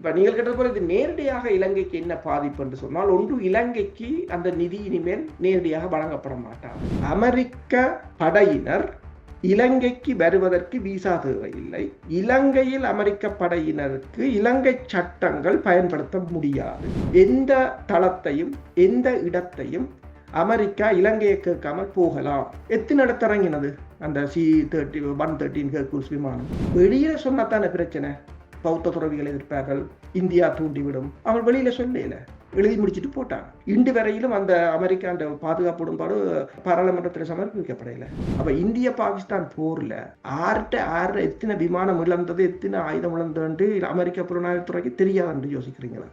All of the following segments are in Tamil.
இப்போ நீங்கள் கேட்டது போல இது நேரடியாக இலங்கைக்கு என்ன பாதிப்பு என்று சொன்னால், ஒன்று இலங்கைக்கு அந்த நிதி இனிமேல் நேரடியாக வழங்கப்பட மாட்டார். அமெரிக்க படையினர் இலங்கைக்கு வருவதற்கு விசா தேவையில்லை. இலங்கையில் அமெரிக்க படையினருக்கு இலங்கை சட்டங்கள் பயன்படுத்த முடியாது. எந்த தளத்தையும் எந்த இடத்தையும் அமெரிக்கா இலங்கையை கேட்காமல் போகலாம். எத்தனை இடத்து இறங்கினது அந்த C-113 ஹெர்குலஸ் விமானம்? வெளியே சொன்னதான பிரச்சனை. பௌத்த துறவிகள் எதிர்ப்பார்கள், இந்தியா தூண்டிவிடும். அவங்க வெளியில சொல்லல, எழுதி முடிச்சுட்டு போட்டாங்க. இன்று வரையிலும் அந்த அமெரிக்கா அந்த பாதுகாப்பு உடன்பாடு பாராளுமன்றத்தில் சமர்ப்பிக்கப்படையில. அப்ப இந்திய பாகிஸ்தான் போர்ல ஆறு எத்தனை விமானம் இழந்தது, எத்தனை ஆயுதம் இழந்தது அமெரிக்க புலனாய்வுத்துறைக்கு தெரியாது என்று யோசிக்கிறீங்களா?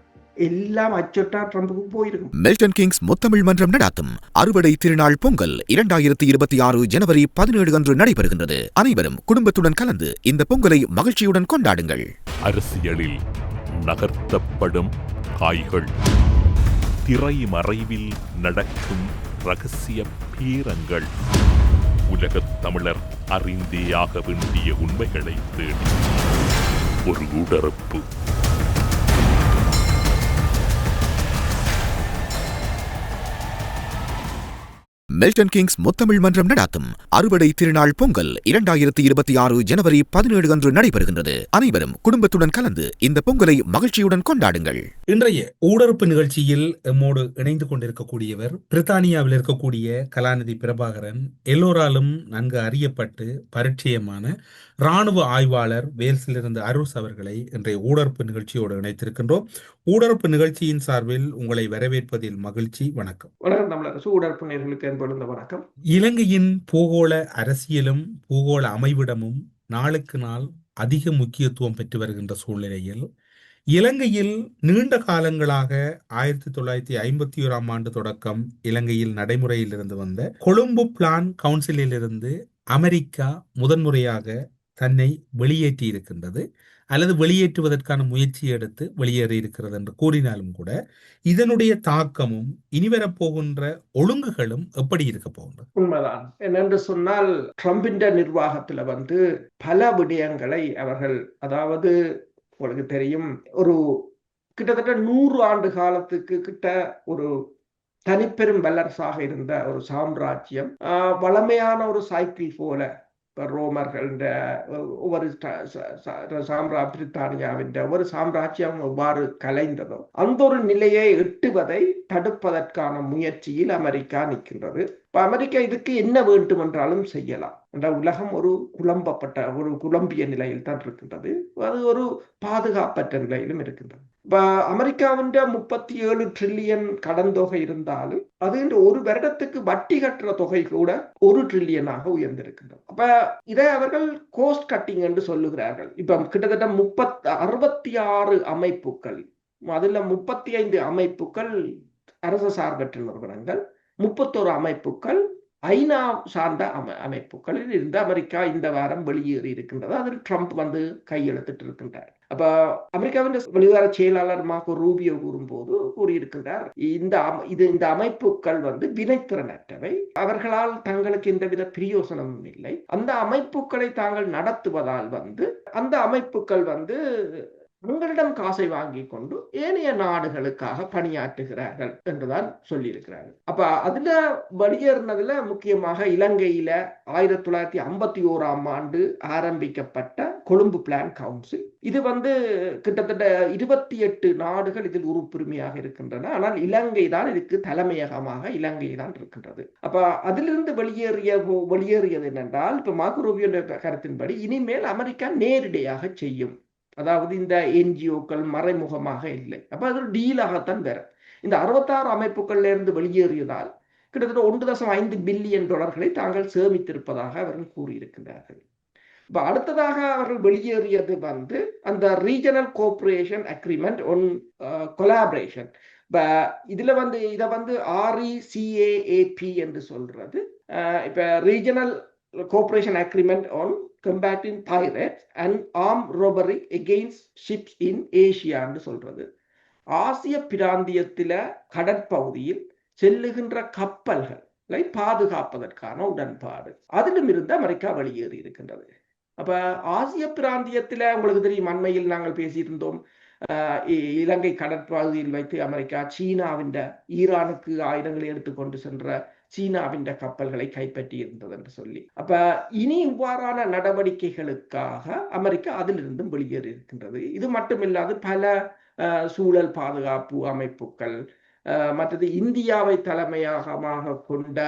எல்லாம் அச்சொட்டா ட்ரம்புக்கு போயிருக்கும். மில்டன் கிங்ஸ் முத்தமிழ் மன்றம் நடாத்தும் அறுவடை திருநாள் பொங்கல் 2026 ஜனவரி 17 அன்று நடைபெறுகின்றது. அனைவரும் குடும்பத்துடன் கலந்து இந்த பொங்கலை மகிழ்ச்சியுடன் கொண்டாடுங்கள். அரசியலில் நகர்த்தப்படும் காய்கள், திரைமறைவில் நடக்கும் ரகசிய பேரங்கள், உலகத் தமிழர் அறிந்தேயாக வேண்டிய உண்மைகளை தேடி ஒரு உடறுப்பு. மில்டன் கிங்ஸ் முத்தமிழ் மன்றம் நடாத்தும் அறுவடை திருநாள் பொங்கல் 2026 ஜனவரி 17 அன்று நடைபெறுகின்றது. அனைவரும் குடும்பத்துடன் கலந்து இந்த பொங்கலை மகிழ்ச்சியுடன் கொண்டாடுங்கள். இன்றைய ஊடறுப்பு நிகழ்ச்சியில் எம்மோடு இணைந்து கொண்டிருக்கக்கூடியவர் பிரித்தானியாவில் இருக்கக்கூடிய கலாநிதி பிரபாகரன், எல்லோராலும் நன்கு அறியப்பட்டு பரிச்சயமான இராணுவ ஆய்வாளர் வேல்ஸிலிருந்து அருஸ் அவர்களை இன்றைய ஊடறுப்பு நிகழ்ச்சியோடு இணைத்திருக்கின்றோம். ஊடறுப்பு நிகழ்ச்சியின் சார்பில் உங்களை வரவேற்பதில் மகிழ்ச்சி. வணக்கம். வணக்கம். இலங்கையின் பூகோள அரசியலும் பூகோள அமைவிடமும் நாளுக்கு நாள் அதிக முக்கியத்துவம் பெற்று வருகின்ற சூழ்நிலையில் இலங்கையில் நீண்ட காலங்களாக 1951 தொடக்கம் இலங்கையில் நடைமுறையில் இருந்து வந்த கொழும்பு பிளான் கவுன்சிலில் இருந்து அமெரிக்கா முதன்முறையாக தன்னை வெளியேற்றி இருக்கின்றது, அல்லது வெளியேற்றுவதற்கான முயற்சி எடுத்து வெளியேறி இருக்கிறது என்று கூறினாலும் கூட இதனுடைய தாக்கமும் இனிவரப்போகின்ற ஒழுங்குகளும் எப்படி இருக்க போகின்றது? உண்மைதான். என்னென்று சொன்னால், ட்ரம்பின் நிர்வாகத்தில் பல விடயங்களை அவர்கள், அதாவது உங்களுக்கு தெரியும், ஒரு கிட்டத்தட்ட 100 ஆண்டு காலத்துக்கு கிட்ட ஒரு தனிப்பெரும் வல்லரசாக இருந்த ஒரு சாம்ராஜ்யம் வளமையான ஒரு சைக்கிள் போல ரோமர்கள் ஒவ்வொரு பிரித்தானியாவின் ஒரு சாம்ராஜ்யம் எவ்வாறு கலைந்ததோ அந்த ஒரு நிலையை எட்டுவதை தடுப்பதற்கான முயற்சியில் அமெரிக்கா நிற்கின்றது. இப்ப அமெரிக்கா இதுக்கு என்ன வேண்டும் என்றாலும் செய்யலாம் என்ற உலகம் ஒரு குழம்பிய நிலையில் தான் இருக்கின்றது. அது ஒரு பாதுகாப்பற்ற நிலையிலும் இருக்கின்றது. இப்ப அமெரிக்காவின் 37 ட்ரில்லியன் கடன் தொகை இருந்தாலும் அது ஒரு வருடத்துக்கு வட்டி கட்டுற தொகை கூட 1 ட்ரில்லியனாக உயர்ந்திருக்கின்றது. அப்ப இதை அவர்கள் கோஸ்ட் கட்டிங் என்று சொல்லுகிறார்கள். இப்ப கிட்டத்தட்ட 66 அமைப்புகள், அதுல 35 அமைப்புகள் அரசு சார்பற்ற நிறுவனங்கள், 31 அமைப்புகள் ஐநா சார்ந்த அமைப்புகளில் இருந்து அமெரிக்கா இந்த வாரம் வெளியேறி இருக்கின்றது. அதில் ட்ரம்ப் கையெழுத்திட்டு இருக்கின்றார். அப்ப அமெரிக்காவின் வெளிவார செயலாளர் மார்கோ ரூபியோ கூறியிருக்கின்றார், இந்த அமைப்புகள் வினைத்திறனற்றவை, அவர்களால் தங்களுக்கு எந்தவித பிரயோசனமும் இல்லை. அந்த அமைப்புகளை தாங்கள் நடத்துவதால் அந்த அமைப்புகள் உங்களிடம் காசை வாங்கி கொண்டு ஏனைய நாடுகளுக்காக பணியாற்றுகிறார்கள் என்றுதான் சொல்லியிருக்கிறார்கள். அப்ப அதுல வெளியேறினதுல முக்கியமாக இலங்கையில 1951 ஆண்டு ஆரம்பிக்கப்பட்ட கொழும்பு பிளான் கவுன்சில், இது கிட்டத்தட்ட 28 நாடுகள் இதில் உறுப்புரிமையாக இருக்கின்றன. ஆனால் இலங்கை தான் இதுக்கு தலைமையகமாக இலங்கை தான் இருக்கின்றது. அப்ப அதிலிருந்து வெளியேறியது என்னென்றால், இப்ப மார்கோ ரூபியோ கருத்தின்படி இனிமேல் அமெரிக்கா நேரடியாக செய்யும், அதாவது இந்த என்ஜிஓக்கள் மறைமுகமாக இல்லை. அப்ப அது டீலாகத்தான் வேற. இந்த 66 அமைப்புகள்ல இருந்து வெளியேறியதால் கிட்டத்தட்ட $1.5 பில்லியன் தாங்கள் சேமித்திருப்பதாக அவர்கள் கூறியிருக்கிறார்கள். இப்ப அடுத்ததாக அவர்கள் வெளியேறியது அந்த regional cooperation agreement one collaboration. இதுல இதை RECAAP என்று சொல்றது. இப்ப regional cooperation agreement on combating pirates and armed robbery against ships in Asia என்று சொல்றது. ஆசிய பிராந்தியத்தில கடற்பகுதியில் செல்லுகின்ற கப்பல்களை பாதுகாப்பதற்கான உடன்பாடு. அதிலும் இருந்து அமெரிக்கா வெளியேறி இருக்கின்றது. அப்ப ஆசிய பிராந்தியத்தில உங்களுக்கு தெரியும், அண்மையில் நாங்கள் பேசியிருந்தோம், இலங்கை கடற்பகுதியில் வைத்து அமெரிக்கா சீனாவின் ஈரானுக்கு ஆயுதங்களை எடுத்துக்கொண்டு சென்ற சீனாவின் கப்பல்களை கைப்பற்றி இருந்தது என்று சொல்லி, அப்ப இனி இவ்வாறான நடவடிக்கைகளுக்காக அமெரிக்கா அதிலிருந்தும் வெளியேறி இருக்கின்றது. இது மட்டுமில்லாது பல சூழல் பாதுகாப்பு அமைப்புகள், மற்றது இந்தியாவை தலைமையாக கொண்ட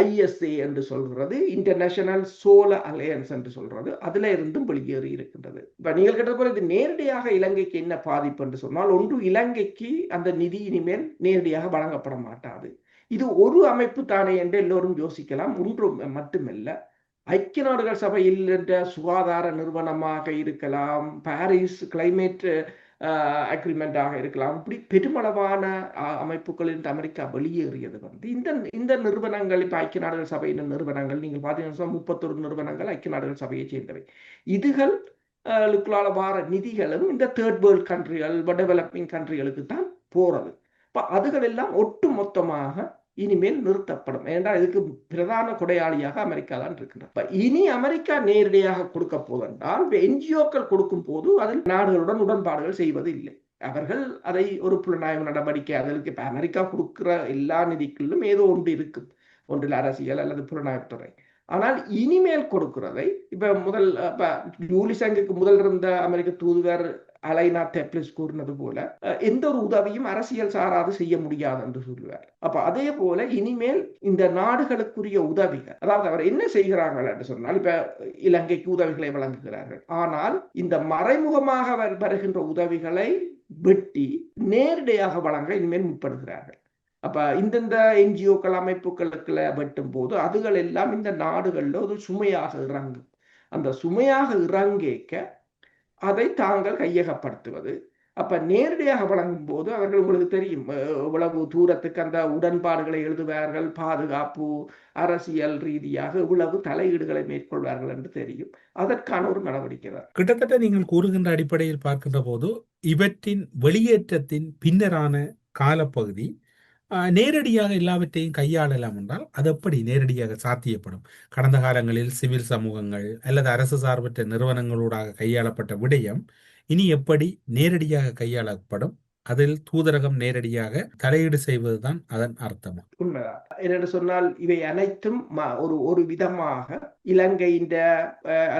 ISA என்று சொல்றது, இன்டர்நேஷனல் சோலார் அலையன்ஸ் என்று சொல்றது, அதுல இருந்தும் வெளியேறி இருக்கின்றது. இப்ப நீங்கள் கேட்ட போல இது நேரடியாக இலங்கைக்கு என்ன பாதிப்பு என்று சொன்னால், ஒன்று இலங்கைக்கு அந்த நிதி இனிமேல் நேரடியாக வழங்கப்பட மாட்டாது. இது ஒரு அமைப்பு தானே என்று எல்லோரும் யோசிக்கலாம். ஒன்று மட்டுமல்ல, ஐக்கிய நாடுகள் சபையில் என்ற சுகாதார நிறுவனமாக இருக்கலாம், பாரிஸ் கிளைமேட் அக்ரிமெண்டாக இருக்கலாம், இப்படி பெருமளவான அமைப்புகளில் அமெரிக்கா வெளியேறியது இந்த நிறுவனங்கள், இப்ப ஐக்கிய நாடுகள் சபையின் நிறுவனங்கள் நீங்கள் பார்த்தீங்கன்னா 31 நிறுவனங்கள் ஐக்கிய நாடுகள் சபையை சேர்ந்தவை. இதுகள் வார நிதிகளும் இந்த தேர்ட் வேர்ல்ட் கண்ட்ரிகள், டெவலப்பிங் கண்ட்ரிகளுக்கு தான் போறது. இப்ப அதுகள் எல்லாம் ஒட்டு மொத்தமாக இனிமேல் நிறுத்தப்படும். ஏனென்றால் இதுக்கு பிரதான கொடையாளியாக அமெரிக்கா தான் இருக்கின்றது. இனி அமெரிக்கா நேரடியாக கொடுக்க போவென்றால் NGOக்கள் கொடுக்கும் போது அதில் நாடுகளுடன் உடன்பாடுகள் செய்வது இல்லை. அவர்கள் அதை ஒரு புலனாய்வு நடவடிக்கை, அதற்கு இப்ப அமெரிக்கா கொடுக்கிற எல்லா நிதிகளிலும் ஏதோ ஒன்று இருக்கும், ஒன்றில் அரசியல் அல்லது புலனாய்வுத்துறை. ஆனால் இனிமேல் கொடுக்கிறதை இப்ப யூலிசங்குக்கு முதல் இருந்த அமெரிக்க தூதுவர் அலைனா டெப்லிஸ் கூறினது போல, எந்த ஒரு உதவியும் அரசியல் சாராது செய்ய முடியாது என்று சொல்லுவார். அப்ப அதே போல இனிமேல் இந்த நாடுகளுக்குரிய உதவிகள், அதாவது அவர் என்ன செய்கிறார்கள் என்று சொன்னால், இப்ப இலங்கைக்கு உதவிகளை வழங்குகிறார்கள், ஆனால் இந்த மறைமுகமாக வருகின்ற உதவிகளை வெட்டி நேரடியாக வழங்க இனிமேல் முற்படுகிறார்கள். அப்ப இந்தந்த NGOக்கள் அமைப்புகளுக்கு வெட்டும் போது அதுகள் எல்லாம் இந்த நாடுகள்ல ஒரு சுமையாக இறங்கும். அந்த சுமையாக இறங்கிக்க அதை தாங்கள் கையகப்படுத்துவது. அப்ப நேரடியாக வழங்கும் போது அவர்கள், உங்களுக்கு தெரியும் இவ்வளவு தூரத்துக்கு அந்த உடன்பாடுகளை எழுதுவார்கள், பாதுகாப்பு அரசியல் ரீதியாக இவ்வளவு தலையீடுகளை மேற்கொள்வார்கள் என்று தெரியும். அதற்கான ஒரு நடவடிக்கை தான். கிட்டத்தட்ட நீங்கள் கூறுகின்ற அடிப்படையில் பார்க்கின்ற போது இவற்றின் வெளியேற்றத்தின் பின்னரான காலப்பகுதி நேரடியாக எல்லாவற்றையும் கையாளலாம் என்றால் அது எப்படி நேரடியாக சாத்தியப்படும்? கடந்த காலங்களில் சிவில் சமூகங்கள் அல்லது அரசு சார்பற்ற நிறுவனங்களூடாக கையாளப்பட்ட விடயம் இனி எப்படி நேரடியாக கையாளப்படும்? அதில் தூதரகம் நேரடியாக தலையீடு செய்வதுதான் அதன் அர்த்தமா? உண்மைதான். என்னென்று சொன்னால், இவை அனைத்தும் ஒரு விதமாக இலங்கையின்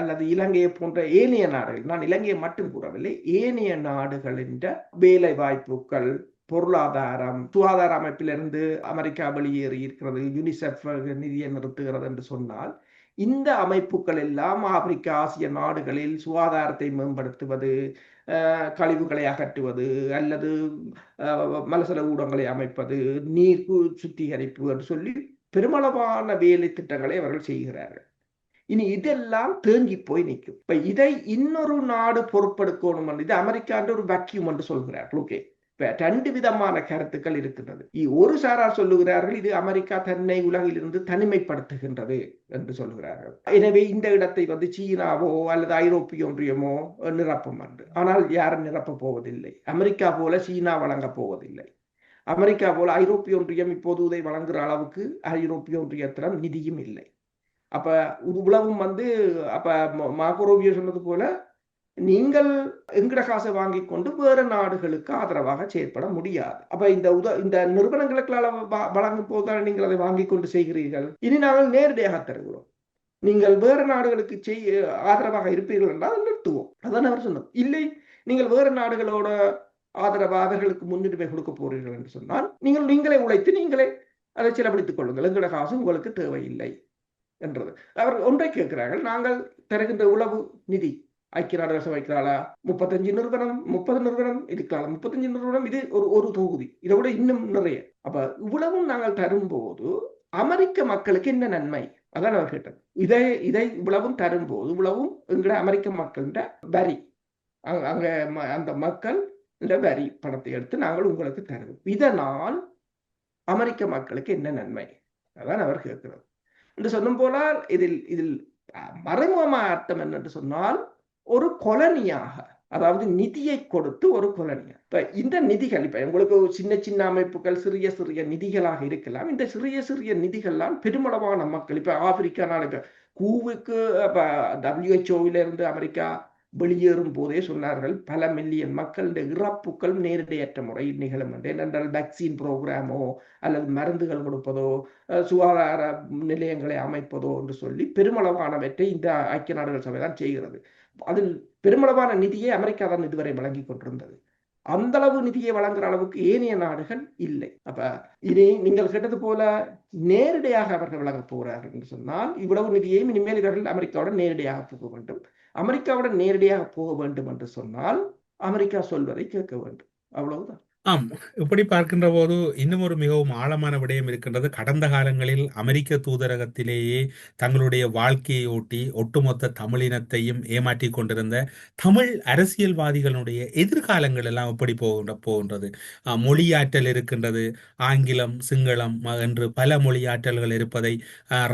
அல்லது இலங்கையை போன்ற ஏனைய நாடுகள், நான் இலங்கையை மட்டும் கூறவில்லை, ஏனைய நாடுகளின் வேலை வாய்ப்புகள், பொருளாதாரம், சுகாதார அமைப்பிலிருந்து அமெரிக்கா வெளியேறி இருக்கிறது, யுனிசெஃப் நிதியை நிறுத்துகிறது என்று சொன்னால், இந்த அமைப்புகள் எல்லாம் ஆப்பிரிக்கா ஆசிய நாடுகளில் சுகாதாரத்தை மேம்படுத்துவது, கழிவுகளை அகற்றுவது அல்லது மலசல ஊடகங்களை அமைப்பது, நீர் சுத்திகரிப்பு என்று சொல்லி பெருமளவான வேலை திட்டங்களை அவர்கள் செய்கிறார்கள். இனி இதெல்லாம் தேங்கி போய் நிற்கும். இப்ப இதை இன்னொரு நாடு பொறுப்பெடுக்கணும். இது அமெரிக்கான்ற ஒரு வேக்யூம் என்று சொல்கிறார்கள். ஓகே, ரெண்டு விதமான கருத்துக்கள் இருக்கின்றது. ஒரு சாரார் சொல்லுகிறார்கள் இது அமெரிக்கா தன்னை உலகிலிருந்து தனிமைப்படுத்துகின்றது என்று சொல்லுகிறார்கள். எனவே இந்த இடத்தை சீனாவோ அல்லது ஐரோப்பிய ஒன்றியமோ நிரப்பும் என்று. ஆனால் யாரும் நிரப்ப போவதில்லை. அமெரிக்கா போல சீனா வழங்க போவதில்லை. அமெரிக்கா போல ஐரோப்பிய ஒன்றியம் இப்போது இதை வழங்குற அளவுக்கு ஐரோப்பிய ஒன்றியத்திடம் நிதியும் இல்லை. அப்ப உலகம் அப்ப மார்கோ ரூபியோ சொன்னது போல, நீங்கள் எங்கட காசை வாங்கி கொண்டு வேறு நாடுகளுக்கு ஆதரவாக செயற்பட முடியாது. அப்ப இந்த நிறுவனங்களுக்கு வழங்கும் போதுதான் நீங்கள் அதை வாங்கி கொண்டு செய்கிறீர்கள். இனி நாங்கள் நேரடியாக தருகிறோம், நீங்கள் வேறு நாடுகளுக்கு ஆதரவாக இருப்பீர்கள் என்றால் நிறுத்துவோம். அதான் அவர் சொன்னது. இல்லை, நீங்கள் வேறு நாடுகளோட ஆதரவாக அவர்களுக்கு முன்னுரிமை கொடுக்க போறீர்கள் என்று சொன்னால் நீங்களே உழைத்து நீங்களே அதை செலவழித்துக் கொள்ளுங்கள், எங்கட காசு உங்களுக்கு தேவையில்லை என்றது. அவர் ஒன்றை கேட்கிறார்கள், நாங்கள் தருகின்ற உளவு நிதி ஐக்கிய நாடுகள் சபைக்கால 35 நிறுவனம் 30 நிறுவனம் இருக்கலாம், 35 நிறுவனம், இது ஒரு தொகுதி, இதை விட இன்னும் நிறைய. அப்ப இவ்வளவும் நாங்கள் தரும்போது அமெரிக்க மக்களுக்கு என்ன நன்மை? அதான் அவர் கேட்டது. இதை இவ்வளவும் தரும்போது இவ்வளவும் எங்கட அமெரிக்க மக்கள்கிட்ட வரி, அங்க அந்த மக்கள் வரி பணத்தை எடுத்து நாங்கள் உங்களுக்கு தருவோம், இதனால் அமெரிக்க மக்களுக்கு என்ன நன்மை? அதான் அவர் கேட்கிறது என்று சொன்னும் போனால், இதில் மறைமுகமான அர்த்தம் என்னென்று சொன்னால், ஒரு கொலனியாக, அதாவது நிதியை கொடுத்து ஒரு கொலனியா. இப்ப இந்த நிதிகள், இப்ப உங்களுக்கு சின்ன சின்ன அமைப்புகள் சிறிய சிறிய நிதிகளாக இருக்கலாம். இந்த சிறிய சிறிய நிதிகள்லாம் பெருமளவான மக்கள், இப்ப ஆப்பிரிக்கா நாடு, கூவுக்கு WHO இருந்து அமெரிக்கா வெளியேறும் போதே சொன்னார்கள் பல மில்லியன் மக்களுடைய இறப்புகள் நேரடியற்ற முறையில் நிகழும் என்று. ஏனென்றால் வேக்சின் புரோகிராமோ அல்லது மருந்துகள் கொடுப்பதோ சுகாதார நிலையங்களை அமைப்பதோ என்று சொல்லி பெருமளவானவற்றை இந்த ஐக்கிய நாடுகள் சபை தான் செய்கிறது. அதில் பெருமளவான நிதியை அமெரிக்கா தான் இதுவரை வழங்கி கொண்டிருந்தது. அந்த அளவு நிதியை வழங்குற அளவுக்கு ஏனைய நாடுகள் இல்லை. அப்ப இனி நீங்கள் கேட்டது போல நேரடியாக அவர்கள் வழங்க போகிறார்கள் என்று சொன்னால் இவ்வளவு நிதியையும் இனிமேல் இவர்கள் அமெரிக்காவுடன் நேரடியாக போக வேண்டும். அமெரிக்காவுடன் நேரடியாக போக வேண்டும் என்று சொன்னால் அமெரிக்கா சொல்வதை கேட்க வேண்டும். அவ்வளவுதான். ஆம், இப்படி பார்க்கின்ற போது இன்னும் ஒரு மிகவும் ஆழமான விடயம் இருக்கின்றது. கடந்த காலங்களில் அமெரிக்க தூதரகத்திலேயே தங்களுடைய வாழ்க்கையை ஓட்டி ஒட்டுமொத்த தமிழினத்தையும் ஏமாற்றி கொண்டிருந்த தமிழ் அரசியல்வாதிகளுடைய எதிர்காலங்கள் எல்லாம் எப்படி போகின்றது. மொழியாற்றல் இருக்கின்றது. ஆங்கிலம், சிங்களம் என்று பல மொழியாற்றல்கள் இருப்பதை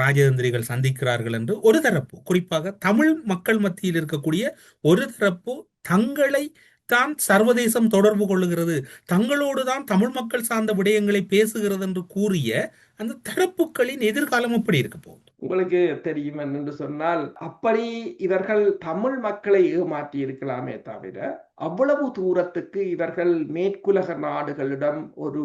ராஜதந்திரிகள் சந்திக்கிறார்கள் என்று ஒரு தரப்பு, குறிப்பாக தமிழ் மக்கள் மத்தியில் இருக்கக்கூடிய ஒரு தரப்பு தங்களை தான் சர்வதேசம் தொடர்பு கொள்ளுகிறது, தங்களோடு தான் தமிழ் மக்கள் சார்ந்த விடயங்களை பேசுகிறது என்று கூறிய அந்த தரப்புகளின் எதிர்காலம் எப்படி இருக்க போகுது? உங்களுக்கு தெரியும் என்று சொன்னால் அப்படி இவர்கள் தமிழ் மக்களை ஏமாற்றி இருக்கலாமே தவிர அவ்வளவு தூரத்துக்கு இவர்கள் மேற்குலக நாடுகளிடம் ஒரு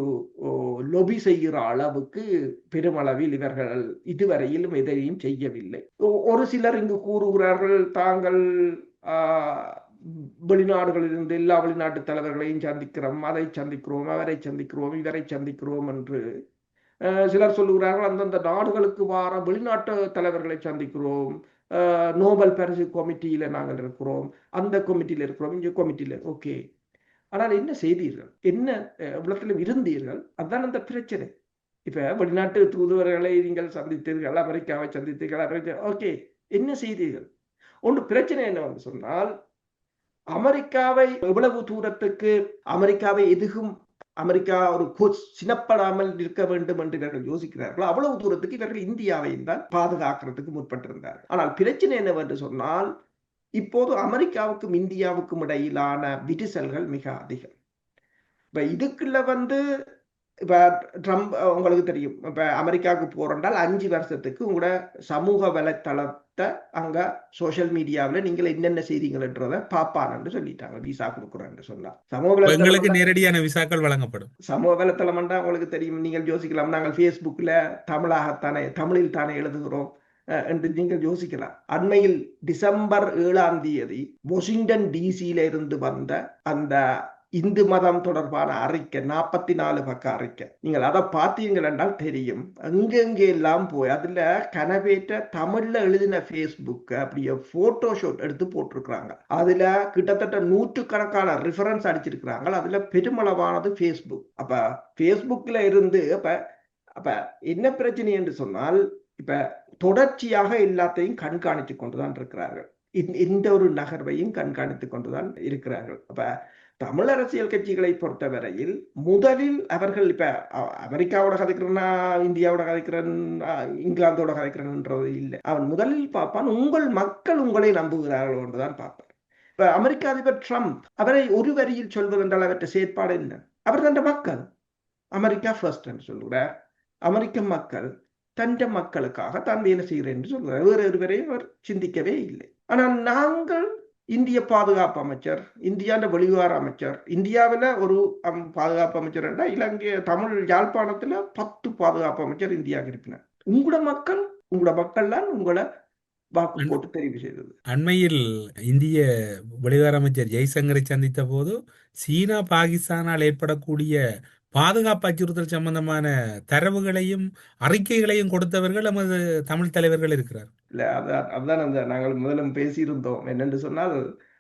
லொபி செய்கிற அளவுக்கு பெருமளவில் இவர்கள் இதுவரையிலும் எதையும் செய்யவில்லை. ஒரு சிலர் இங்கு கூறுகிறார்கள் தாங்கள் வெளிநாடுகளிலிருந்து எல்லா வெளிநாட்டு தலைவர்களையும் சந்திக்கிறோம், அதை சந்திக்கிறோம், அவரை சந்திக்கிறோம், இவரை சந்திக்கிறோம் என்று சிலர் சொல்லுகிறார்கள். அந்தந்த நாடுகளுக்கு வார வெளிநாட்டு தலைவர்களை சந்திக்கிறோம், நோபல் பரிசு கமிட்டியில நாங்கள் இருக்கிறோம், அந்த கமிட்டியில இருக்கிறோம், இங்க கமிட்டியில. ஓகே, ஆனால் என்ன செய்தீர்கள்? என்ன இடத்துல இருந்தீர்கள்? அதுதான் அந்த பிரச்சனை. இப்ப வெளிநாட்டு தூதுவர்களை நீங்கள் சந்தித்தீர்கள், அமெரிக்காவை சந்தித்தீர்கள், ஓகே, என்ன செய்தீர்கள்? ஒன்று பிரச்சனை என்னவென்று சொன்னால் அமெரிக்காவை எவ்வளவு தூரத்துக்கு அமெரிக்காவை எதுவும் அமெரிக்கா ஒரு சினப்படாமல் இருக்க வேண்டும் என்று இவர்கள் யோசிக்கிறார்களோ அவ்வளவு தூரத்துக்கு இவர்கள் இந்தியாவையும் தான் பாதுகாக்கிறதுக்கு முற்பட்டிருந்தார்கள். ஆனால் பிரச்சனை என்னவென்று சொன்னால் இப்போது அமெரிக்காவுக்கும் இந்தியாவுக்கும் இடையிலான விரிசல்கள் மிக அதிகம். இப்ப இதுக்குள்ள இப்ப ட்ரம்ப் உங்களுக்கு தெரியும், இப்ப அமெரிக்காவுக்கு போறோம்னால் 5 வருஷத்துக்கு உங்களோட சமூக வலைத்தளத்தை அங்க சோசியல் மீடியாவில் நீங்கள் என்னென்ன செய்றீங்கன்றத பாப்பான்னு சொல்லிட்டாங்க. விசா கொடுக்குறேன்னு சொன்னா சமூக வலைத்தளம் நேரடியான விசாக்கள் வழங்கப்படும். சமூக வலைத்தளம் உங்களுக்கு தெரியும், நீங்கள் யோசிக்கலாம் நாங்கள் ஃபேஸ்புக்ல தமிழில் தானே எழுதுகிறோம் என்று நீங்கள் யோசிக்கலாம். அண்மையில் டிசம்பர் 7ஆம் தேதி வாஷிங்டன் டிசியில இருந்து வந்த அந்த இந்து மதம் தொடர்பான அறிக்கை 44 பக்க அறிக்கை, நீங்கள் அதை பார்த்தீங்கள் என்றால் தெரியும். அங்கெங்கே எல்லாம் போய் அதுல கனவேற்ற தமிழ்ல எழுதின ஃபேஸ்புக் அப்படியே போட்டோஷூட் எடுத்து போட்டிருக்கிறாங்க. அதுல கிட்டத்தட்ட 100கணக்கான ரெஃபரன்ஸ் அடிச்சிருக்கிறாங்க. அதுல பெருமளவானது ஃபேஸ்புக். அப்ப ஃபேஸ்புக்ல இருந்து அப்ப என்ன பிரச்சனை என்று சொன்னால் இப்ப தொடர்ச்சியாக எல்லாத்தையும் கண்காணித்து கொண்டுதான் இருக்கிறார்கள். இந்த ஒரு நகர்வையும் கண்காணித்துக் கொண்டுதான் இருக்கிறார்கள். அப்ப தமிழ் அரசியல் கட்சிகளை பொறுத்தவரையில் முதலில் அவர்கள் இப்ப அமெரிக்காவோட கதைக்கிறேன்னா இந்தியாவோட கதைக்கிறேன் இங்கிலாந்தோட கதைக்கிறேன்ன்றது இல்லை. அவன் முதலில் பார்ப்பான் உங்கள் மக்கள் உங்களை நம்புகிறார்கள் என்றுதான் பார்ப்பான். இப்ப அமெரிக்க அதிபர் ட்ரம்ப் அவரை ஒரு வரியில் சொல்வதென்றால் அவற்றை செயற்பாடு என்ன? அவர் தன் மக்கள் அமெரிக்கா ஃபர்ஸ்ட் என்று சொல்கிறார். அமெரிக்க மக்கள் தன் மக்களுக்காக தான் வேலை செய்கிறேன் என்று சொல்கிறார். வேறு ஒருவரையும் அவர் சிந்திக்கவே இல்லை. ஆனால் நாங்கள் இந்திய பாதுகாப்பு அமைச்சர், இந்தியாண்ட வெளிவார அமைச்சர், இந்தியாவில் ஒரு பாதுகாப்பு அமைச்சர் என்றா இலங்கை தமிழ் யாழ்ப்பாணத்துல 10 பாதுகாப்பு அமைச்சர் இந்தியாவுக்கு இருப்பினர். உங்களோட மக்கள் தான் உங்களை வாக்கு போட்டு தெரிவு செய்தது. அண்மையில் இந்திய வெளிவார அமைச்சர் ஜெய்சங்கரை சந்தித்த போது சீனா பாகிஸ்தானால் ஏற்படக்கூடிய பாதுகாப்பு அச்சுறுத்தல் சம்பந்தமான தரவுகளையும் அறிக்கைகளையும் கொடுத்தவர்கள் நமது தமிழ் தலைவர்கள் இருக்கிறார். இல்ல அதான் நாங்கள் முதலும் பேசியிருந்தோம். என்னென்று சொன்னால்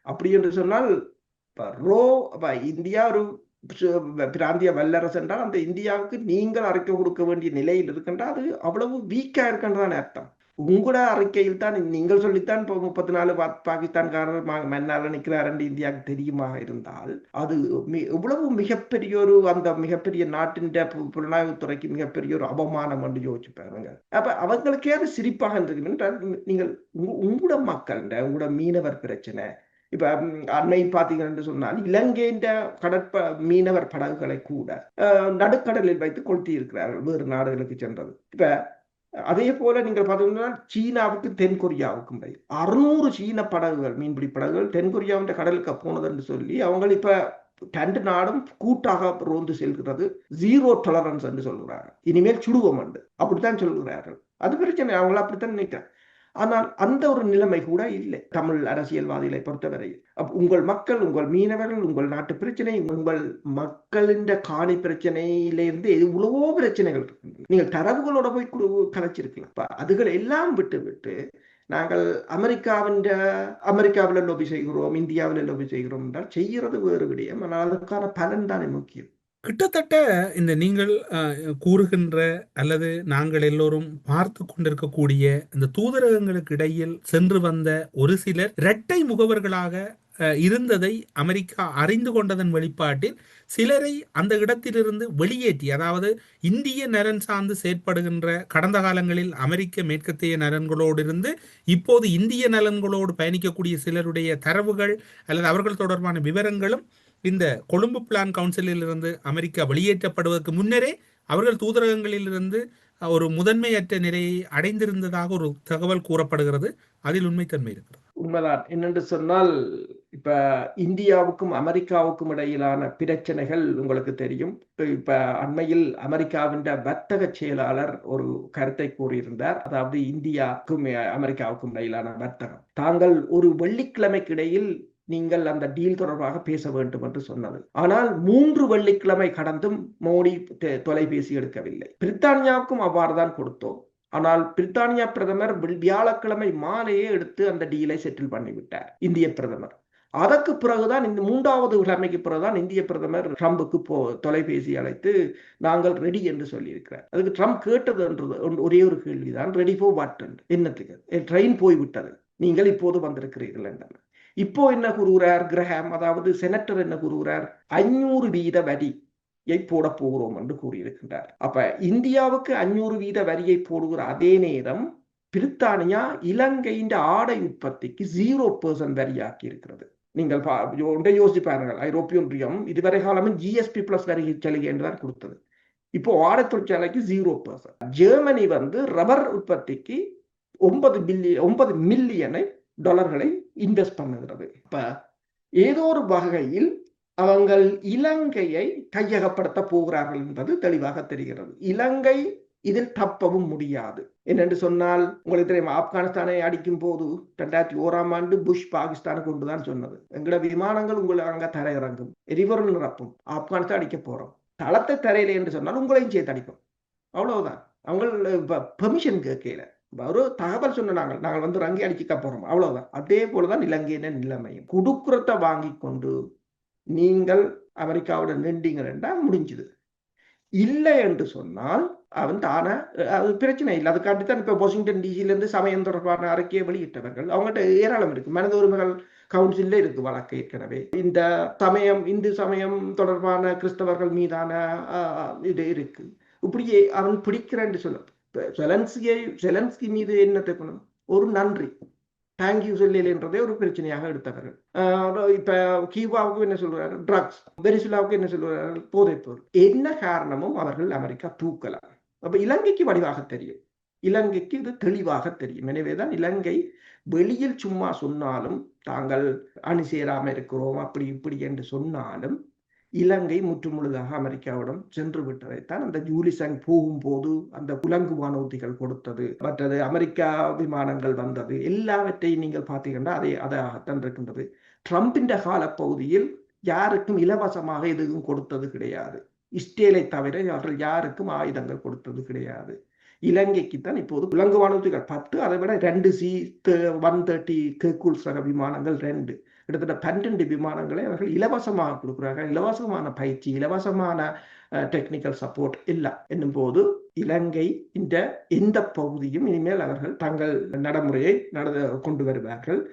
அப்படி என்று சொன்னால் இந்தியா ஒரு பிராந்திய வல்லரசு என்றால் அந்த இந்தியாவுக்கு நீங்கள் அறிக்கை கொடுக்க வேண்டிய நிலையில் இருக்கின்றால் அது அவ்வளவு வீக்கா இருக்கின்றதான் அர்த்தம். உங்களோட அறிக்கையில் தான் நீங்கள் சொல்லித்தான் இப்போ 34 பாகிஸ்தான்காரர் மன்னால நிற்கிறார் என்று இந்தியாவுக்கு தெரியுமா இருந்தால் அது எவ்வளவு மிகப்பெரிய ஒரு அந்த மிகப்பெரிய நாட்டின் புலனாய்வுத்துறைக்கு மிகப்பெரிய ஒரு அவமானம் என்று யோசிச்சு பாருங்க. அப்ப அவங்களுக்கே அது சிரிப்பாக இருக்கு என்றால் நீங்கள் உங்களோட மக்கள் உங்களோட மீனவர் பிரச்சனை இப்ப அண்மை பாத்தீங்கன்னு சொன்னால் இலங்கையின் மீனவர் படகுகளை கூட நடுக்கடலில் வைத்து கொளுத்தி இருக்கிறார்கள் வேறு நாடுகளுக்கு சென்றது. இப்ப அதே போல நீங்கள் பார்த்தீங்கன்னா சீனாவுக்கு தென்கொரியாவுக்கும் 600 சீன படகுகள், மீன்பிடி படகுகள் தென்கொரியாவின் கடலுக்கு போனது என்று சொல்லி அவங்க இப்ப 2 நாடும் கூட்டாக ரோந்து செல்கிறது. 0 டாலரன்ஸ் என்று சொல்கிறார்கள். இனிமேல் சுடுவோம் என்று அப்படித்தான் சொல்கிறார்கள். அது பிரச்சனை, அவங்கள அப்படித்தான் நினைக்கிறார். ஆனால் அந்த ஒரு நிலைமை கூட இல்லை தமிழ் அரசியல்வாதிகளை பொறுத்தவரை. உங்கள் மக்கள், உங்கள் மீனவர்கள், உங்கள் நாட்டு பிரச்சனை, உங்கள் மக்களின் காணி பிரச்சனையிலிருந்து எவ்வளவோ பிரச்சனைகள் இருக்கு. நீங்கள் தரவுகளோட போய் கலைச்சிருக்கலாம். அதுகள் எல்லாம் விட்டு நாங்கள் அமெரிக்காவில் லோபி செய்கிறோம், இந்தியாவில் லோபி செய்கிறோம் என்றால் செய்கிறது வேறு விடயம். ஆனால் அதற்கான பலன் தானே முக்கியம். கிட்டத்தட்ட இந்த நீங்கள் கூறுகின்ற அல்லது நாங்கள் எல்லோரும் பார்த்து கொண்டிருக்கக்கூடிய இந்த தூதரகங்களுக்கு இடையில் சென்று வந்த ஒரு சிலர் இரட்டை முகவர்களாக இருந்ததை அமெரிக்கா அறிந்து கொண்டதன் வெளிப்பாட்டில் சிலரை அந்த இடத்திலிருந்து வெளியேற்றி, அதாவது இந்திய நலன் சார்ந்து செயற்படுகின்ற கடந்த காலங்களில் அமெரிக்க மேற்கத்திய நலன்களோடு இருந்து இப்போது இந்திய நலன்களோடு பயணிக்கக்கூடிய சிலருடைய தரவுகள் அல்லது அவர்கள் தொடர்பான விவரங்களும் இந்த கொழும்பு பிளான் கவுன்சிலில் இருந்து அமெரிக்கா வெளியேற்றப்படுவதற்கு முன்னரே அவர்கள் தூதரகங்களில் இருந்து ஒரு முதன்மையற்ற நிலையை அடைந்திருந்ததாக ஒரு தகவல் கூறப்படுகிறது. அதில் உண்மைத்தன்மை இருக்கிறது. உண்மைதான். என்னென்று சொன்னால், இப்ப இந்தியாவுக்கும் அமெரிக்காவுக்கும் இடையிலான பிரச்சனைகள் உங்களுக்கு தெரியும். இப்ப அண்மையில் அமெரிக்காவின் வர்த்தக செயலாளர் ஒரு கருத்தை கூறியிருந்தார். அதாவது இந்தியாவுக்கும் அமெரிக்காவுக்கும் இடையிலான வர்த்தகம், தாங்கள் ஒரு வெள்ளிக்கிழமைக்கு இடையில் நீங்கள் அந்த டீல் தொடர்பாக பேச வேண்டும் என்று சொன்னது. ஆனால் 3 வெள்ளிக்கிழமை கடந்தும் மோடி தொலைபேசி எடுக்கவில்லை. பிரித்தானியாவுக்கும் அவ்வாறுதான் கொடுத்தோம். ஆனால் பிரித்தானியா பிரதமர் வியாழக்கிழமை மாலையே எடுத்து அந்த டீலை செட்டில் பண்ணிவிட்டார் இந்திய பிரதமர். அதற்கு பிறகுதான், இந்த 3வது கிழமைக்கு பிறகுதான் இந்திய பிரதமர் ட்ரம்புக்கு தொலைபேசி அழைத்து நாங்கள் ரெடி என்று சொல்லியிருக்கிறார். அதுக்கு ட்ரம்ப் கேட்டது என்றது ஒரே ஒரு கேள்விதான், ரெடி ஃபார் வாட்? என்னத்துக்கு? ட்ரெயின் போய்விட்டது, நீங்கள் இப்போது வந்திருக்கிறீர்கள் என்றார். இப்போ என்ன கூறுகிறார் கிரஹாம், அதாவது செனட்டர் என்ன கூறுகிறார்? 500% வரியை போட போகிறோம் என்று கூறியிருக்கின்றார். அப்ப இந்தியாவுக்கு 500% வரியை போடுகிற அதே நேரம் பிரித்தானியா இலங்கையின் ஆடை உற்பத்திக்கு 0% வரியாக்கி இருக்கிறது. நீங்கள் ஒன்றை யோசிச்சு பாருங்கள். ஐரோப்பிய ஒன்றியம் இதுவரை காலமும் GSP+ வரி சலுகை என்றுதான் கொடுத்தது. இப்போ ஆடை தொழிற்சாலைக்கு 0%. ஜெர்மனி ரப்பர் உற்பத்திக்கு 9 மில்லியனை டாலர்களை இன்வெஸ்ட் பண்ணுகிறது. இப்ப ஏதோ ஒரு வகையில் அவங்கள் இலங்கையை கையகப்படுத்த போகிறார்கள் என்பது தெளிவாக தெரிகிறது. இலங்கை இதில் தப்பவும் முடியாது. என்னென்று சொன்னால், உங்களுக்கு தெரியும், ஆப்கானிஸ்தானை அடிக்கும் போது 2001ஆம் ஆண்டு புஷ் பாகிஸ்தானுக்கு கொண்டுதான் சொன்னது, எங்களோட விமானங்கள் உங்களை அங்க தரையிறங்கும், எரிபொருள் நிரப்பும், ஆப்கானிஸ்தான் அடிக்க போறோம், தளத்தை தரையில என்று சொன்னால் உங்களையும் சேர்த்து அடிக்கும். அவ்வளவுதான். அவங்க பெர்மிஷன் கேட்கல, ஒரு தகவல் சொன்ன நாங்கள் ரங்கி அடிச்சுக்க போறோம், அவ்வளவுதான். அதே போலதான் இலங்கையின் நிலைமையும். குடுக்குறத்தை வாங்கி கொண்டு நீங்கள் அமெரிக்காவோட நின்றீங்கன்னா முடிஞ்சுது. இல்லை என்று சொன்னால் அவன் தானே, அது பிரச்சனை இல்லை. அதுக்காண்டித்தான் இப்ப வாஷிங்டன் டிசியிலிருந்து சமயம் தொடர்பான அறிக்கையை வெளியிட்டவர்கள் அவங்ககிட்ட ஏராளம் இருக்கு. மனித உரிமைகள் கவுன்சில்ல இருக்கு வழக்கு ஏற்கனவே. இந்த இந்து சமயம் தொடர்பான கிறிஸ்தவர்கள் மீதான இது இருக்கு. இப்படியே அவன் பிடிக்கிறேன்னு சொல்ல, செலன்ஸ்கி மீது என்ன தேக்கணும்? ஒரு நன்றி, தேங்க்யூ சொல்லலைன்றதே ஒரு பிரச்சனையாக எடுத்தவர்கள். இப்ப கியூபாவுக்கு என்ன சொல்றாரு? ட்ரக்ஸ். வெனிசுலாவுக்கு என்ன சொல்றாரு? போதைப்பொருள். என்ன காரணமும் அவர்கள் அமெரிக்கா தூக்கலாம். அப்ப இலங்கைக்கு வடிவாக தெரியும், இலங்கைக்கு இது தெளிவாக தெரியும். எனவேதான் இலங்கை வெளியில் சும்மா சொன்னாலும், தாங்கள் அணி சேராம இருக்கிறோம் அப்படி இப்படி என்று சொன்னாலும், இலங்கை முற்றுமுழுதாக அமெரிக்காவிடம் சென்று விட்டதைத்தான் அந்த ஜூலிசங் போகும்போது அந்த குலங்கு வானூர்திகள் கொடுத்தது, மற்றது அமெரிக்கா விமானங்கள் வந்தது, எல்லாவற்றையும் நீங்கள் பார்த்தீங்கன்னா அதாகத்தான் இருக்கின்றது. ட்ரம்பின் காலப்பகுதியில் யாருக்கும் இலவசமாக எதுவும் கொடுத்தது கிடையாது. இஸ்ரேலை தவிர அவர்கள் யாருக்கும் ஆயுதங்கள் கொடுத்தது கிடையாது. இலங்கைக்குத்தான் இப்போது குலங்கு வானூர்திகள் 10, அதை விட 2 C-130 கேக்குல்ஸ் ரக விமானங்கள் 2, கிட்டத்தட்ட 12 விமானங்களை அவர்கள் இலவசமாக கொடுக்கிறார்கள். இலவசமான பயிற்சி, இலவசமான டெக்னிக்கல் சப்போர்ட் இல்லை என்னும் போது இலங்கை இந்த எந்த பகுதியும் இனிமேல் அவர்கள் தங்கள் நடைமுறையை கொண்டு வருவார்கள்.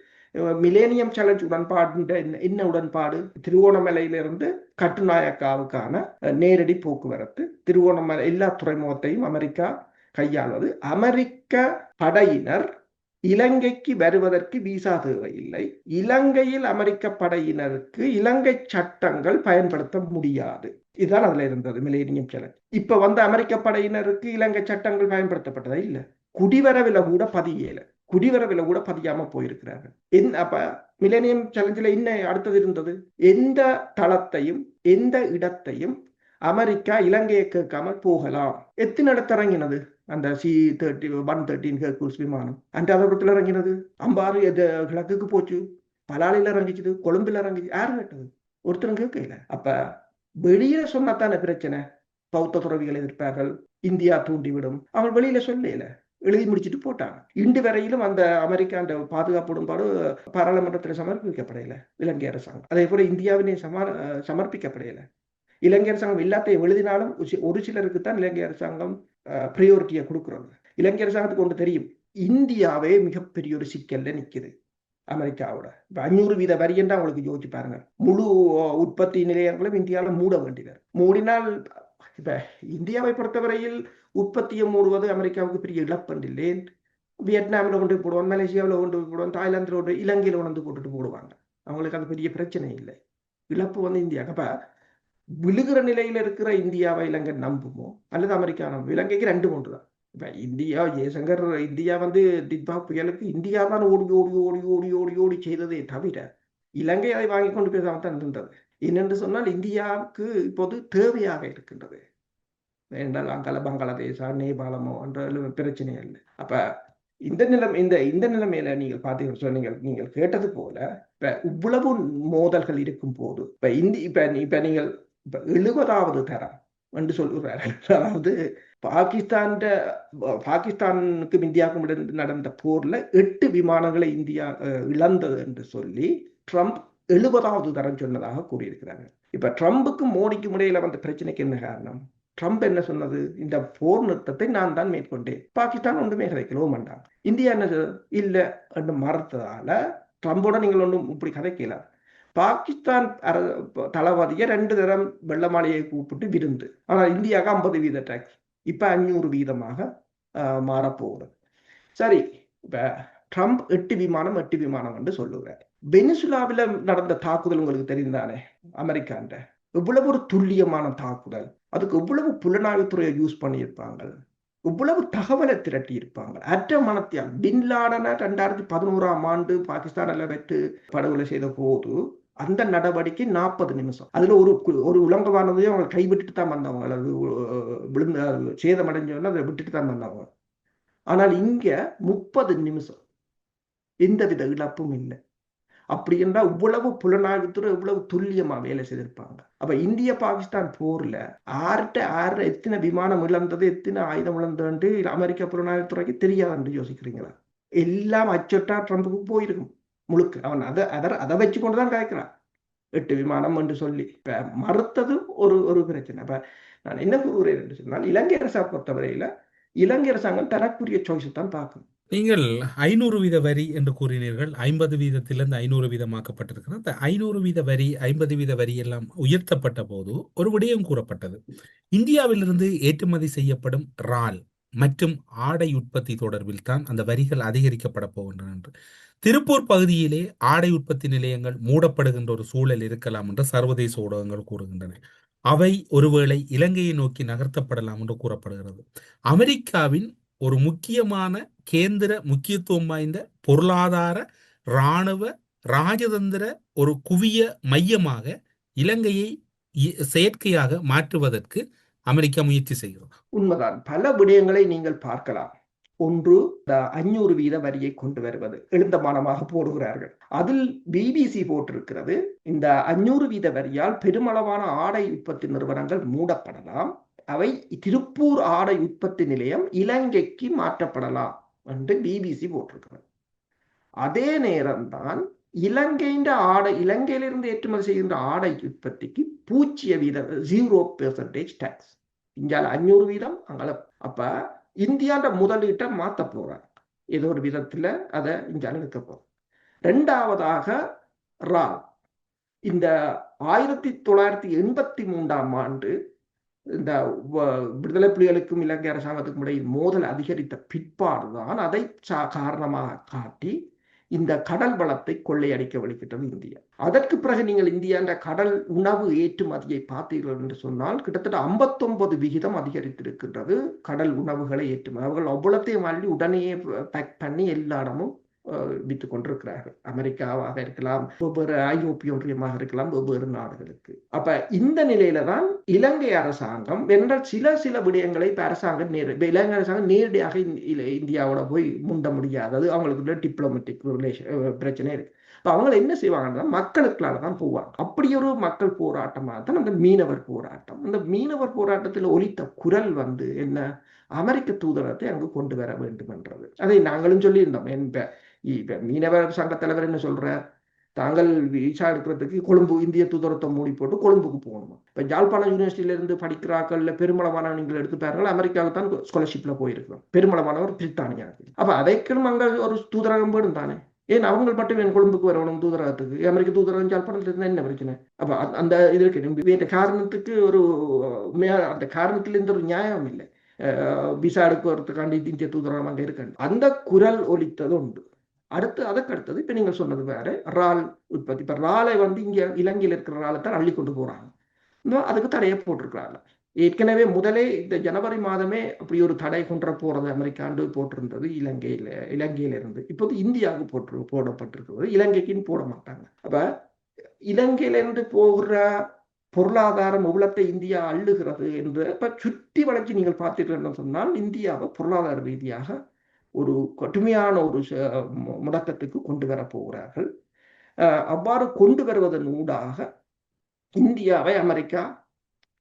மிலேனியம் சேலஞ்ச் உடன்பாடு என்ன உடன்பாடு? திருவோணமலையிலிருந்து கட்டுநாயக்காவுக்கான நேரடி போக்குவரத்து, திருவோணமலை எல்லா துறைமுகத்தையும் அமெரிக்கா கையாள்வது. அமெரிக்க படையினர் இலங்கைக்கு வருவதற்கு விசா தேவையில்லை. இலங்கையில் அமெரிக்க படையினருக்கு இலங்கை சட்டங்கள் பயன்படுத்த முடியாது. இதுதான் அதுல இருந்தது மிலேனியம் சேலஞ்ச். இப்ப அமெரிக்க படையினருக்கு இலங்கை சட்டங்கள் பயன்படுத்தப்பட்டதா? இல்லை. குடிவரவில கூட பதியல, குடிவரவில கூட பதியாம போயிருக்கிறார்கள். அப்ப மிலேனியம் சேலஞ்சில் என்ன அடுத்தது இருந்தது? எந்த தளத்தையும் எந்த இடத்தையும் அமெரிக்கா இலங்கையை கேட்காமல் போகலாம். எத்தனை இடத்து இறங்கினது? அந்த C-113 ஹெர்குலஸ் விமானம் அண்டாபுரத்தில் இறங்கினது, அம்பாறு கிழக்குக்கு போச்சு, பலாலில இறங்கிச்சுது, கொழும்புல இறங்கிச்சு. யாரு கேட்டது? ஒருத்தரும் கேட்கல. அப்ப வெளியில சொன்னதான பிரச்சனை. பௌத்த துறவிகள் எதிர்ப்பார்கள், இந்தியா தூண்டிவிடும். அவங்க வெளியில சொல்லல, எழுதி முடிச்சுட்டு போட்டாங்க. இன்று வரையிலும் அந்த அமெரிக்கா பாதுகாப்பு உடன்பாடு பாராளுமன்றத்தில் சமர்ப்பிக்கப்படையில இலங்கை அரசாங்கம். அதே போல இந்தியாவிலே சமர்ப்பிக்கப்படையில. இலங்கை அரசாங்கம் எல்லாத்தையும் எழுதினாலும் ஒரு சிலருக்கு தான் இலங்கை அரசாங்கம் பிரியோரிட்டியை கொடுக்குறாங்க. இலங்கை அரசாங்கத்துக்கு ஒன்று தெரியும், இந்தியாவே மிகப்பெரிய ஒரு சிக்கல்ல நிக்குது அமெரிக்காவோட. 500% வரி என்றா அவங்களுக்கு யோசிச்சு பாருங்க. முழு உற்பத்தி நிலையங்களும் இந்தியாவில் மூட வேண்டியது. மூடினால் இப்ப இந்தியாவை பொறுத்தவரையில் உற்பத்தியை மூடுவது அமெரிக்காவுக்கு பெரிய இழப்பண்டில்லை. வியட்நாமில் கொண்டு போடுவான், மலேசியாவில் கொண்டு போடுவான், தாய்லாந்தில் கொண்டு, இலங்கையில் கொண்டு போட்டுட்டு போடுவாங்க. அவங்களுக்கு அது பெரிய பிரச்சனை இல்லை. இழப்பு வந்து இந்தியா. அப்ப விழுகிற நிலையில இருக்கிற இந்தியாவை இலங்கை நம்புமோ அல்லது அமெரிக்கா நம்பும்? இலங்கைக்கு 2 ஒன்று தான். இப்ப இந்தியா, ஜெயசங்கர் இந்தியா வந்து டிட்பா புயலுக்கு இந்தியா தான் ஓடி ஓடி ஓடி ஓடி ஓடி ஓடி செய்ததே தவிர இலங்கை அதை வாங்கி கொண்டு பேசாம தான் இருந்தது. என்னென்று சொன்னால் இந்தியாவுக்கு இப்போது தேவையாக இருக்கின்றது. என்றால் அங்கால பங்களாதேஷா நேபாளமோ என்ற பிரச்சனை இல்லை. அப்ப இந்த நிலைமையில நீங்கள் பார்த்தீங்கன்னா நீங்கள் கேட்டது போல இப்ப இவ்வளவு மோதல்கள் இருக்கும் போது இப்ப நீங்கள் 70வது தரம் என்று சொல்லுகிறார்கள். அதாவது பாகிஸ்தானுக்கும் இந்தியாவுக்கும் நடந்த போர்ல 8 விமானங்களை இந்தியா இழந்தது என்று சொல்லி ட்ரம்ப் 70வது தரம் சொன்னதாக கூறியிருக்கிறாங்க. இப்ப ட்ரம்புக்கும் மோடிக்கும் இடையில வந்த பிரச்சனைக்கு என்ன காரணம்? ட்ரம்ப் என்ன சொன்னது? இந்த போர் நிறுத்தத்தை நான் தான் மேற்கொண்டேன், பாகிஸ்தான் ஒன்றுமே கதைக்கலோ மாட்டாங்க. இந்தியா என்ன இல்ல என்று மறுத்ததால ட்ரம்போட நீங்கள் ஒன்றும் இப்படி கதைக்கல. பாகிஸ்தான் தளபதியை 2 தரம் வெள்ள மாளிகையை கூப்பிட்டு விருந்து. ஆனால் இந்தியாவுக்கு 50% டாக்ஸ், இப்ப 500% மாறப்போகுது. சரி, இப்ப ட்ரம்ப் 8 விமானம் என்று சொல்லுகிறார். வெனிசுலாவில் நடந்த தாக்குதல் உங்களுக்கு தெரிந்தானே, அமெரிக்காண்ட இவ்வளவு ஒரு துல்லியமான தாக்குதல், அதுக்கு இவ்வளவு புலனாய்வுத்துறையை யூஸ் பண்ணியிருப்பாங்க, இவ்வளவு தகவலை திரட்டி இருப்பாங்க. அற்ற மனத்தியால் பின்லாடனை 2011ஆம் ஆண்டு பாகிஸ்தானில் வைத்து படுகொலை செய்த போது அந்த நடவடிக்கை 40 நிமிஷம். அதுல ஒரு உலங்கமானதையும் அவங்க கைவிட்டுட்டு தான் வந்தவங்க, அல்லது விழுந்த சேதமடைஞ்சவங்க அதை விட்டுட்டு தான் வந்தவங்க. ஆனால் இங்க 30 நிமிஷம், எந்தவித இழப்பும் இல்லை. அப்படி என்றால் இவ்வளவு புலனாய்வுத்துறை இவ்வளவு துல்லியமா வேலை செய்திருப்பாங்க. அப்ப இந்திய பாகிஸ்தான் போர்ல ஆறு எத்தனை விமானம் இழந்தது, எத்தனை ஆயுதம் இழந்தது அமெரிக்க புலனாய்வுத்துறைக்கு தெரியாது என்று யோசிக்கிறீங்களா? எல்லாம் அச்சொட்டா ட்ரம்புக்கு போயிருக்கும் முழுக்க. அவன் அதை வச்சு கொண்டுதான் காய்க்கிறான் 8 விமானம் என்று சொல்லி. இப்ப மறுத்தது ஒரு பிரச்சனை. அப்ப நான் என்ன கூறுகிறேன் என்று சொன்னால், இலங்கை அரசாங்கம் பொறுத்தவரையில இலங்கை அரசாங்கம் தனக்குரிய சாய்ஸை தான் பார்க்கணும். நீங்கள் 500% வரி என்று கூறினீர்கள். 50%லிருந்து 500%ஆக்கப்பட்டிருக்கிறது. அந்த 500% வரி, 50% வரி எல்லாம் உயர்த்தப்பட்ட போது ஒரு விடயம் கூறப்பட்டது. இந்தியாவிலிருந்து ஏற்றுமதி செய்யப்படும் இறால் மற்றும் ஆடை உற்பத்தி தொடர்பில் தான் அந்த வரிகள் அதிகரிக்கப்பட போகின்றன என்று. திருப்பூர் பகுதியிலே ஆடை உற்பத்தி நிலையங்கள் மூடப்படுகின்ற ஒரு சூழல் இருக்கலாம் என்று சர்வதேச ஊடகங்கள் கூறுகின்றன. அவை ஒருவேளை இலங்கையை நோக்கி நகர்த்தப்படலாம் என்று கூறப்படுகிறது. அமெரிக்காவின் ஒரு முக்கியமான கேந்திர முக்கியத்துவம் வாய்ந்த பொருளாதார, இராணுவ, ராஜதந்திர ஒரு குவிய மையமாக இலங்கையை செயற்கையாக மாற்றுவதற்கு அமெரிக்கா முயற்சி செய்கிறது. உண்மைதான். பல விடயங்களை நீங்கள் பார்க்கலாம். ஒன்று, 500% வரியை கொண்டு வருவது எழுந்தமானமாக போடுகிறார்கள். அதில் பிபிசி போட்டிருக்கிறது, இந்த 500% வரியால் பெருமளவான ஆடை உற்பத்தி நிறுவனங்கள் மூடப்படலாம், அவை திருப்பூர் ஆடை உற்பத்தி நிலையம் இலங்கைக்கு மாற்றப்படலாம் என்று பிபிசி போட்டிருக்கிறது. அதே நேரம்தான் இலங்கையிலிருந்து ஏற்றுமதி செய்கின்ற ஆடை உற்பத்திக்கு 0% டாக்ஸ். இந்தியாவில் 500%, அங்கே. அப்ப இந்தியாண்ட முதலீட்டை மாற்ற போறாங்க, ஏதோ ஒரு விதத்துல அதை இந்தியாவில் இருக்க போறோம். 2வதாக இறால். இந்த 1983ஆம் ஆண்டு இந்த விடுதலை புலிகளுக்கும் இலங்கை அரசாங்கத்துக்கும் இடையில் மோதல் அதிகரித்த பிற்பாடுதான் அதை காரணமாக காட்டி இந்த கடல் வளத்தை கொள்ளையடிக்க வலிக்கிட்டது இந்தியா. அதற்கு பிறகு நீங்கள் இந்தியா என்ற கடல் உணவு ஏற்றுமதியை பார்த்தீர்கள் என்று சொன்னால் கிட்டத்தட்ட 59% அதிகரித்திருக்கின்றது கடல் உணவுகளை ஏற்றுமதி. அவர்கள் அவ்வளத்தையும் அள்ளி உடனேயே பேக் பண்ணி எல்லா இடமும் வித்து கொண்டிருக்கிறார்கள். அமெரிக்காவாக இருக்கலாம், வெவ்வேறு ஐரோப்பிய ஒன்றியமாக இருக்கலாம், வெவ்வேறு நாடுகளுக்கு. அப்ப இந்த நிலையில தான் இலங்கை அரசாங்கம் என்றால் சில விடயங்களை இலங்கை அரசாங்கம் நேரடியாக இந்தியாவோட போய் முண்ட முடியாதது, அவங்களுக்கு டிப்ளமேட்டிக் பிரச்சனை இருக்கு. அவங்க என்ன செய்வாங்கன்னா மக்களுக்குள்ளால தான் போவாங்க. அப்படி ஒரு மக்கள் போராட்டமாக தான் அந்த மீனவர் போராட்டம். அந்த மீனவர் போராட்டத்தில் ஒலித்த குரல் என்ன, அமெரிக்க தூதரகத்தை அங்கு கொண்டு வர வேண்டும் என்றது. அதை நாங்களும் சொல்லியிருந்தோம். இப்ப மீனவர் சங்க தலைவர் என்ன சொல்ற, தாங்கள் விசா எடுக்கிறதுக்கு கொழும்பு இந்திய தூதரத்தை மூடி போட்டு கொழும்புக்கு போகணுமா? இப்ப யாழ்ப்பாணம் யூனிவர்சிட்டியில இருந்து படிக்கிறார்கள் பெருமளவான நீங்கள் எடுத்து பாருங்கள், அமெரிக்காவுக்கு தான் ஸ்காலர்ஷிப்ல போயிருக்கிறோம், பெருமளவானவர் பிரித்தானியாவுக்கு. அப்ப அதைக்கும் அங்க ஒரு தூதரகம் வேணும் தானே, ஏன் அவங்க மட்டும் என் கொழும்புக்கு வரணும் தூதரகத்துக்கு? அமெரிக்க தூதரகம் யாழ்ப்பாணத்துல இருந்தா என்ன பிரச்சனை? அப்ப அந்த இதற்கு காரணத்துக்கு ஒரு அந்த காரணத்துல இருந்து ஒரு நியாயம் இல்லை. விசா எடுக்கிறதுக்காண்டி இந்திய தூதரகம் அங்க இருக்கு, அந்த குரல் ஒலித்தது உண்டு. அதற்கு அடுத்தது இப்ப நீங்க சொன்னது வேற, ரால் உற்பத்தி. இப்ப ராலை இங்க இலங்கையில் இருக்கிற ராலை தான் அள்ளி கொண்டு போறாங்க, அதுக்கு தடையை போட்டிருக்கிறாங்க. ஏற்கனவே முதலே இந்த ஜனவரி மாதமே அப்படி ஒரு தடை கொண்டு போறது அமெரிக்காண்டு போட்டிருந்தது இலங்கையில இருந்து. இப்போது இந்தியாவுக்கு போடப்பட்டிருக்கிறது, இலங்கைக்குன்னு போட மாட்டாங்க. அப்ப இலங்கையிலிருந்து போகிற பொருளாதார மூலத்தை இந்தியா அள்ளுகிறது என்று இப்ப சுற்றி வளைச்சு நீங்கள் பார்த்தீர்கள் சொன்னால் இந்தியாவை பொருளாதார ரீதியாக ஒரு கடுமையான ஒரு முடக்கத்துக்கு கொண்டு வர போகிறார்கள். அவ்வாறு கொண்டு வருவதன் ஊடாக இந்தியாவை அமெரிக்கா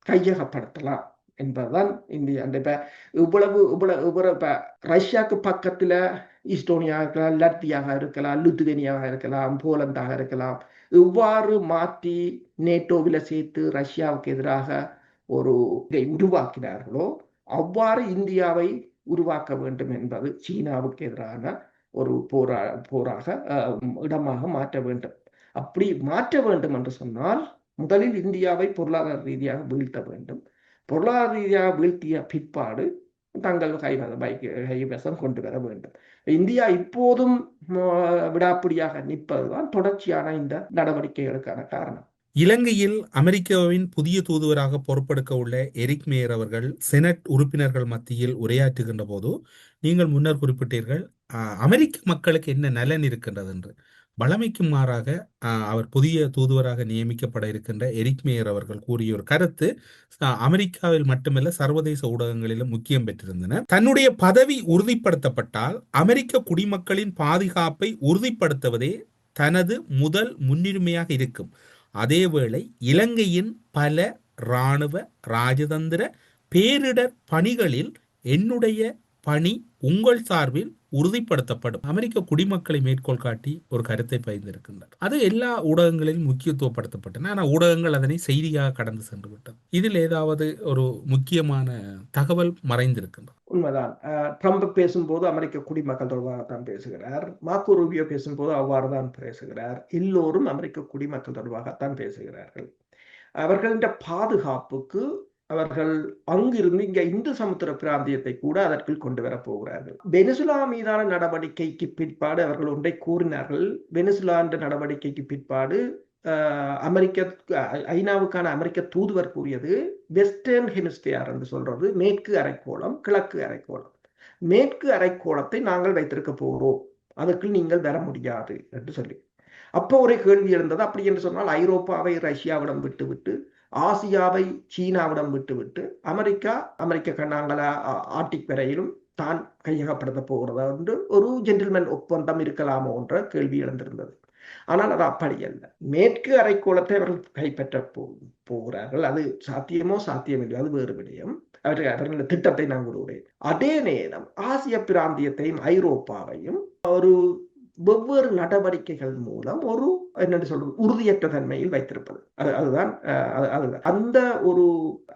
கையகப்படுத்தலாம் என்பதுதான் இந்தியா. இப்ப இவ்வளவு ரஷ்யாவுக்கு பக்கத்துல ஈஸ்டோனியாக இருக்கலாம், லட்வியாக இருக்கலாம், லித்துவேனியாக இருக்கலாம், போலந்தாக இருக்கலாம். இவ்வாறு மாற்றி நேட்டோவில் சேர்த்து ரஷ்யாவுக்கு எதிராக ஒரு இதை உருவாக்கினார்களோ அவ்வாறு இந்தியாவை உருவாக்க வேண்டும் என்பது சீனாவுக்கு எதிரான ஒரு போராக இடமாக மாற்ற வேண்டும். அப்படி மாற்ற வேண்டும் என்று சொன்னால் முதலில் இந்தியாவை பொருளாதார ரீதியாக வீழ்த்த வேண்டும். பொருளாதார ரீதியாக வீழ்த்திய பிற்பாடு தங்கள் கைவசம் கொண்டு வர வேண்டும். இந்தியா இப்போதும் விடாப்பிடியாக நிற்பதுதான் தொடர்ச்சியான இந்த நடவடிக்கைகளுக்கான காரணம். இலங்கையில் அமெரிக்காவின் புதிய தூதுவராக பொறுப்பெடுக்க உள்ள எரிக் மேயர் அவர்கள் செனட் உறுப்பினர்கள் மத்தியில் உரையாற்றுகின்ற போது நீங்கள் முன்னர் குறிப்பிட்டீர்கள் அமெரிக்க மக்களுக்கு என்ன நலன் இருக்கின்றது என்று. வழமைக்கு மாறாக அவர் புதிய தூதுவராக நியமிக்கப்பட இருக்கின்ற எரிக் மேயர் அவர்கள் கூறிய ஒரு கருத்து அமெரிக்காவில் மட்டுமல்ல சர்வதேச ஊடகங்களிலும் முக்கியம் பெற்றிருந்தன. தன்னுடைய பதவி உறுதிப்படுத்தப்பட்டால் அமெரிக்க குடிமக்களின் பாதுகாப்பை உறுதிப்படுத்துவதே தனது முதல் முன்னுரிமையாக இருக்கும். அதேவேளை இலங்கையின் பல இராணுவ ராஜதந்திர பேரிடர் பணிகளில் என்னுடைய பணி உங்கள் சார்பில் உறுதிப்படுத்தப்படும். அமெரிக்க குடிமக்களை மேற்கோள் காட்டி ஒரு கருத்தை பகிர்ந்திருக்கின்றார். அது எல்லா ஊடகங்களிலும் முக்கியத்துவப்படுத்தப்பட்டன. ஆனால் ஊடகங்கள் அதனை செய்தியாக கடந்து சென்று விட்டது. இதில் ஏதாவது ஒரு முக்கியமான தகவல் மறைந்திருக்கின்றது. உண்மைதான். ட்ரம்ப் பேசும்போது அமெரிக்க குடிமக்கள் தொடர்பாகத்தான் பேசுகிறார். மார்க்கோ ரூபியோ பேசும்போது அவ்வாறு தான் பேசுகிறார். எல்லோரும் அமெரிக்க குடிமக்கள் தொடர்பாகத்தான் பேசுகிறார்கள். அவர்களின் பாதுகாப்புக்கு அவர்கள் அங்கிருந்து இங்க இந்து சமுத்திர பிராந்தியத்தை கூட அதற்குள் கொண்டு வர போகிறார்கள். வெனிசுலா மீதான நடவடிக்கைக்கு பிற்பாடு அவர்கள் ஒன்றை கூறினார்கள். வெனிசுலா என்ற நடவடிக்கைக்கு பிற்பாடு ஐநாவுக்கான அமெரிக்க தூதுவர் கூறியது வெஸ்டர்ன் ஹெமிஸ்பியர் என்று சொல்றது மேற்கு அரைக்கோளம், கிழக்கு அரைக்கோளம். மேற்கு அரைக்கோளத்தை நாங்கள் வைத்திருக்க போகிறோம், அதற்கு நீங்கள் வர முடியாது என்று சொல்லி. அப்போ ஒரு கேள்வி இருந்தது. அப்படி என்று சொன்னால் ஐரோப்பாவை ரஷ்யாவிடம் விட்டுவிட்டு ஆசியாவை சீனாவிடம் விட்டுவிட்டு அமெரிக்க கண்ணாங்கல ஆர்டிக் வரையிலும் தான் கையகப்படுத்த போகிறதா என்று ஒரு ஜென்டில்மேன் ஒப்பந்தம் இருக்கலாமோ என்ற கேள்வி எழுந்திருந்தது. ஆனால் அது அப்படி அல்ல. மேற்கு அரைக்கோளத்தை அவர்கள் கைப்பற்ற போகிறார்கள். அது சாத்தியமோ சாத்தியமில்லை, அது வேறு விடயம். அவர்கள் திட்டத்தை நான் கூறுகிறேன். அதே நேரம் ஆசிய பிராந்தியத்தையும் ஐரோப்பாவையும் ஒரு வெவ்வேறு நடவடிக்கைகள் மூலம் ஒரு என்ன சொல்றது உறுதியற்ற தன்மையில் வைத்திருப்பது. அதுதான் அந்த ஒரு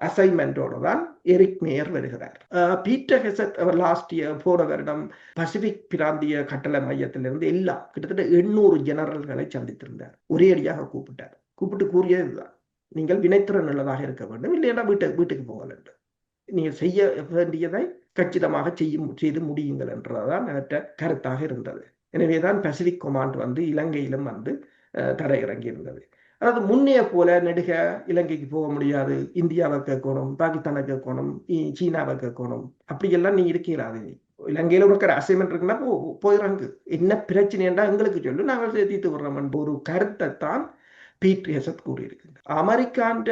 அசைன்மெண்டோட தான் எரிக் மேயர் வருகிறார். பீட்டர் ஹெசட் அவர் போன வருடம் பசிபிக் பிராந்திய கட்டளை மையத்திலிருந்து எல்லாம் கிட்டத்தட்ட 800 ஜெனரல்களை சந்தித்திருந்தார். ஒரே அடியாக கூப்பிட்டு கூறியதுதான், நீங்கள் வினைத்திறன் உள்ளதாக இருக்க வேண்டும், இல்லையா வீட்டுக்கு போங்கள் என்று. நீங்கள் செய்ய வேண்டியதை கச்சிதமாக செய்து முடியுங்கள் என்றதான் அவற்ற கருத்தாக இருந்தது. எனவேதான் பசிபிக் கொமாண்ட் வந்து இலங்கையிலும் வந்து தரையிறங்கி இருந்தது. அதாவது முன்னைய போல நெடுக இலங்கைக்கு போக முடியாது, இந்தியாவை கேட்கணும், பாகிஸ்தானை கேட்கணும், சீனாவை கேட்கணும், அப்படியெல்லாம் நீ இருக்கீங்களா? இலங்கையில இருக்கிற அசைன்மெண்ட் இருக்குன்னா போயிடறாங்க, என்ன பிரச்சனைன்றா எங்களுக்கு சொல்லு, நாங்கள் தீர்த்து விடுறோம் ஒரு கருத்தை தான் பீட் ஹெசத் கூறியிருக்கு. அமெரிக்காண்ட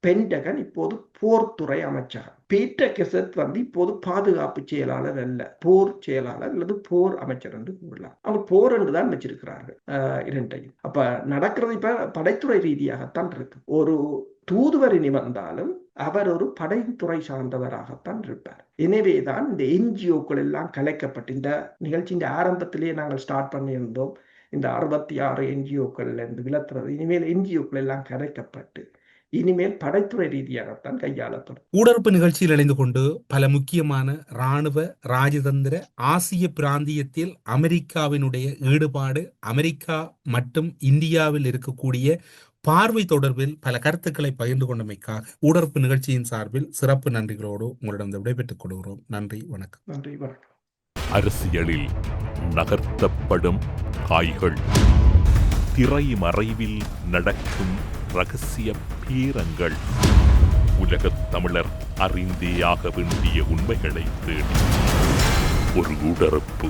பென்டகன் இப்போது போர்த்துறை அமைச்சகம். பீட்டர் ஹெசத் வந்து இப்போது பாதுகாப்பு செயலாளர் அல்ல, போர் செயலாளர் அல்லது போர் அமைச்சர் என்று கூறலாம். அவங்க போர் என்று தான் வச்சிருக்கிறார்கள் இரண்டையும். அப்ப நடக்கிறது இப்ப படைத்துறை ரீதியாகத்தான் இருக்கு. ஒரு தூதுவர் இனி வந்தாலும் அவர் ஒரு படைத்துறை சார்ந்தவராகத்தான் இருப்பார். எனவேதான் இந்த என்ஜிஓக்கள் எல்லாம் கலைக்கப்பட்டு, இந்த நிகழ்ச்சியின் ஆரம்பத்திலேயே நாங்கள் ஸ்டார்ட் பண்ணியிருந்தோம், இந்த 66 என்ஜிஓக்கள் இருந்து விலத்துறது, இனிமேல் என்ஜிஓக்கள் எல்லாம் கலைக்கப்பட்டு இனிமேல் படைத்துறை ரீதியாகத்தான் கையாளப்படும். ஊடறுப்பு நிகழ்ச்சியில் இணைந்து கொண்டு பல முக்கியமான இராணுவ ராஜதந்திர ஆசிய பிராந்தியத்தில் அமெரிக்காவினுடைய ஈடுபாடு, அமெரிக்கா மற்றும் இந்தியாவில் இருக்கக்கூடிய பார்வை தொடர்பில் பல கருத்துக்களை பகிர்ந்து கொண்டமைக்காக ஊடறுப்பு நிகழ்ச்சியின் சார்பில் சிறப்பு நன்றிகளோடு உங்களிடம் விடைபெற்றுக் கொள்கிறோம். நன்றி, வணக்கம். நன்றி, வணக்கம். அரசியலில் நகர்த்தப்படும் காய்கள், திரைமறைவில் நடக்கும் இரகசிய பீரங்கள், உலகத் தமிழர் அறிந்தேயாக வேண்டிய உண்மைகளை தேடி ஒரு ஊடறுப்பு.